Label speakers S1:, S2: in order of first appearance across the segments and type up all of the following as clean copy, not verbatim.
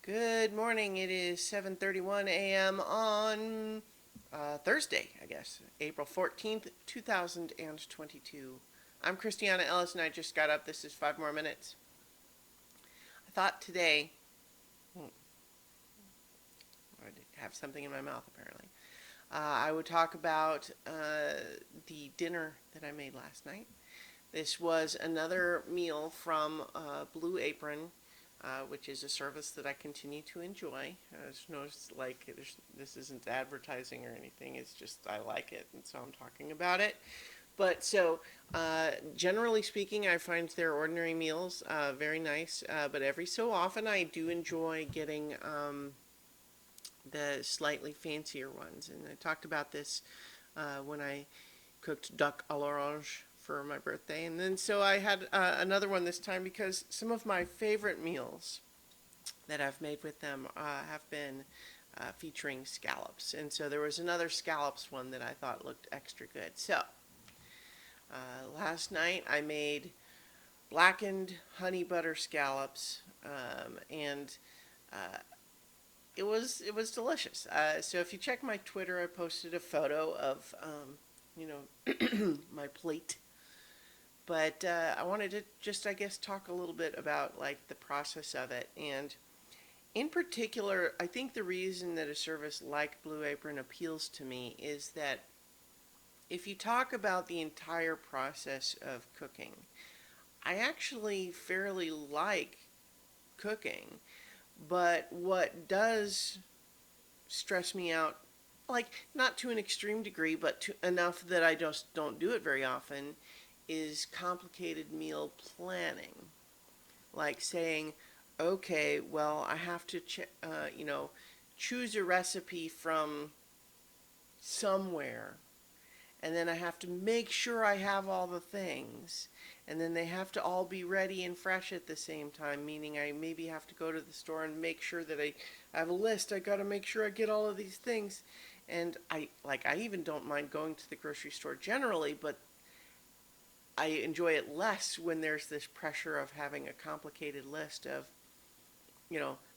S1: Good morning. It is 7:31 a.m. on Thursday, I guess, April 14th, 2022. I'm Christiana Ellis and I just got up. This is 5 more minutes. I thought today, I have something in my mouth apparently. I would talk about the dinner that I made last night. This was another meal from Blue Apron, which is a service that I continue to enjoy. There's no this isn't advertising or anything. It's just I like it, and so I'm talking about it. But so, generally speaking, I find their ordinary meals very nice. But every so often, I do enjoy getting the slightly fancier ones. And I talked about this when I cooked duck à l'orange for my birthday. And then so I had another one this time because some of my favorite meals that I've made with them have been featuring scallops. And so there was another scallops one that I thought looked extra good. So last night I made blackened honey butter scallops, and it was delicious. So if you check my Twitter, I posted a photo of my plate. But I wanted to just, I guess, talk a little bit about like the process of it. And in particular, I think the reason that a service like Blue Apron appeals to me is that if you talk about the entire process of cooking, I actually fairly like cooking. But what does stress me out, like not to an extreme degree, but to enough that I just don't do it very often, is complicated meal planning. Like saying, okay, well, I have to, choose a recipe from somewhere, and then I have to make sure I have all the things, and then they have to all be ready and fresh at the same time, meaning I maybe have to go to the store and make sure that I have a list. I got to make sure I get all of these things. And I even don't mind going to the grocery store generally, but I enjoy it less when there's this pressure of having a complicated list of,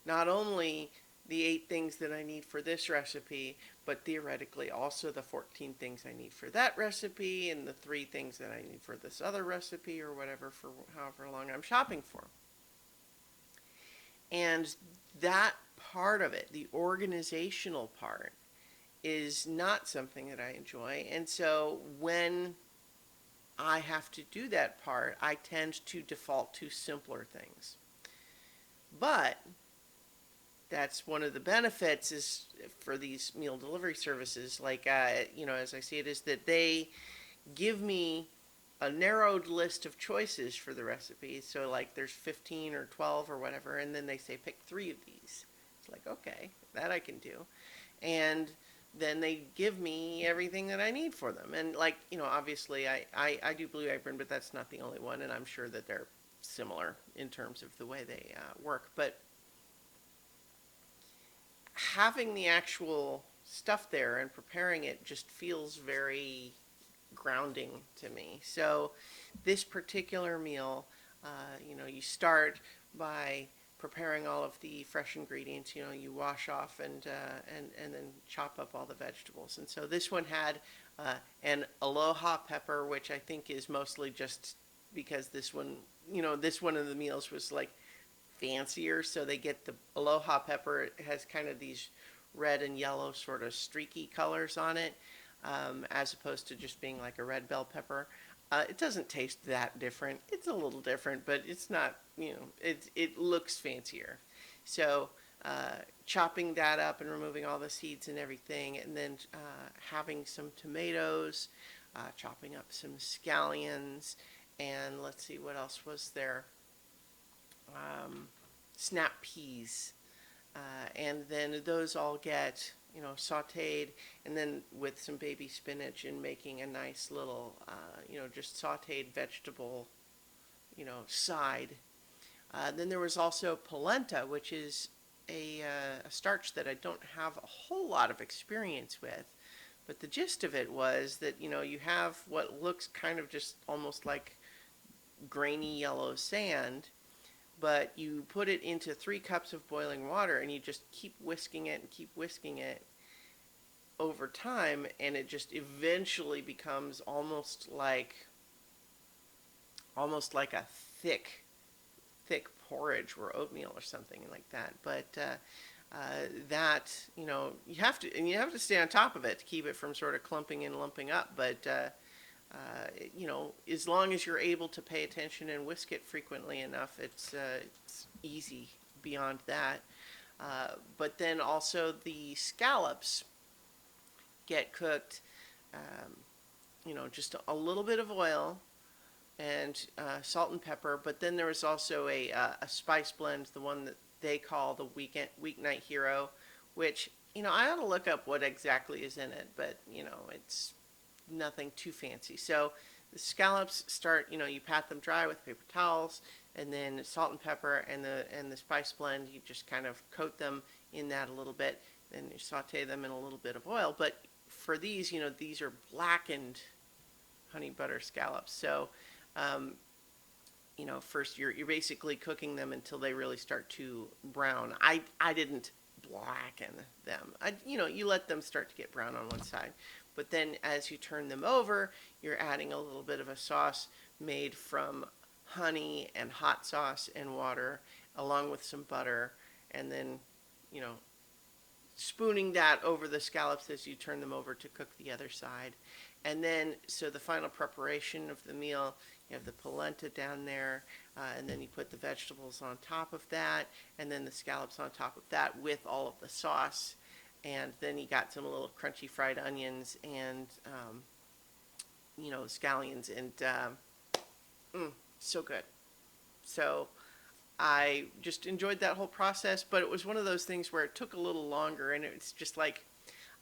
S1: not only the 8 things that I need for this recipe, but theoretically also the 14 things I need for that recipe and the 3 things that I need for this other recipe or whatever for however long I'm shopping for. And that part of it, the organizational part, is not something that I enjoy. And so when I have to do that part, I tend to default to simpler things. But that's one of the benefits is for these meal delivery services, like, as I see it, is that they give me a narrowed list of choices for the recipe. So like there's 15 or 12 or whatever, and then they say pick 3 of these. It's like, okay, that I can do. And then they give me everything that I need for them. And like, obviously I do Blue Apron, but that's not the only one, and I'm sure that they're similar in terms of the way they work. But having the actual stuff there and preparing it just feels very grounding to me. So this particular meal, you start by preparing all of the fresh ingredients. You wash off and then chop up all the vegetables. And so this one had an aloha pepper, which I think is mostly just because this one of the meals was like fancier, so they get the aloha pepper. It has kind of these red and yellow sort of streaky colors on it, as opposed to just being like a red bell pepper. It doesn't taste that different. It's a little different, but it's not, it looks fancier. So chopping that up and removing all the seeds and everything, and then having some tomatoes, chopping up some scallions, and let's see what else was there. Snap peas, and then those all get sautéed, and then with some baby spinach and making a nice little just sautéed vegetable side. Then there was also polenta, which is a starch that I don't have a whole lot of experience with, but the gist of it was that you have what looks kind of just almost like grainy yellow sand, but you put it into 3 cups of boiling water and you just keep whisking it and keep whisking it over time, and it just eventually becomes almost like a thick porridge or oatmeal or something like that. But that, you have to stay on top of it to keep it from sort of clumping and lumping up. But as long as you're able to pay attention and whisk it frequently enough, it's easy beyond that. But then also the scallops get cooked, just a little bit of oil and salt and pepper. But then there was also a spice blend, the one that they call the weeknight hero, which I ought to look up what exactly is in it, but it's nothing too fancy. So the scallops you pat them dry with paper towels, and then salt and pepper and the spice blend. You just kind of coat them in that a little bit, then you saute them in a little bit of oil. But for these, these are blackened honey butter scallops. So first you're basically cooking them until they really start to brown. I didn't blacken them. You let them start to get brown on one side, but then as you turn them over, you're adding a little bit of a sauce made from honey and hot sauce and water, along with some butter, and then spooning that over the scallops as you turn them over to cook the other side. And then, so the final preparation of the meal, you have the polenta down there, and then you put the vegetables on top of that, and then the scallops on top of that with all of the sauce. And then you got some little crunchy fried onions and, scallions, and so good. So I just enjoyed that whole process, but it was one of those things where it took a little longer, and it's just like,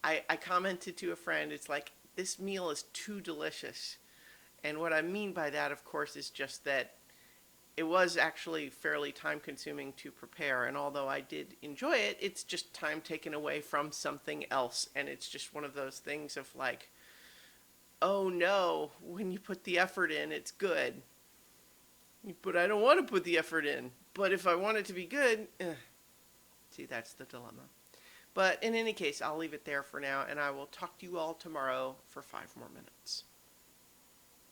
S1: I commented to a friend, it's like, this meal is too delicious. And what I mean by that, of course, is just that it was actually fairly time consuming to prepare, and although I did enjoy it, it's just time taken away from something else, and it's just one of those things of like, oh no, when you put the effort in, it's good. But I don't want to put the effort in. But if I want it to be good, see, that's the dilemma. But in any case, I'll leave it there for now, and I will talk to you all tomorrow for 5 more minutes.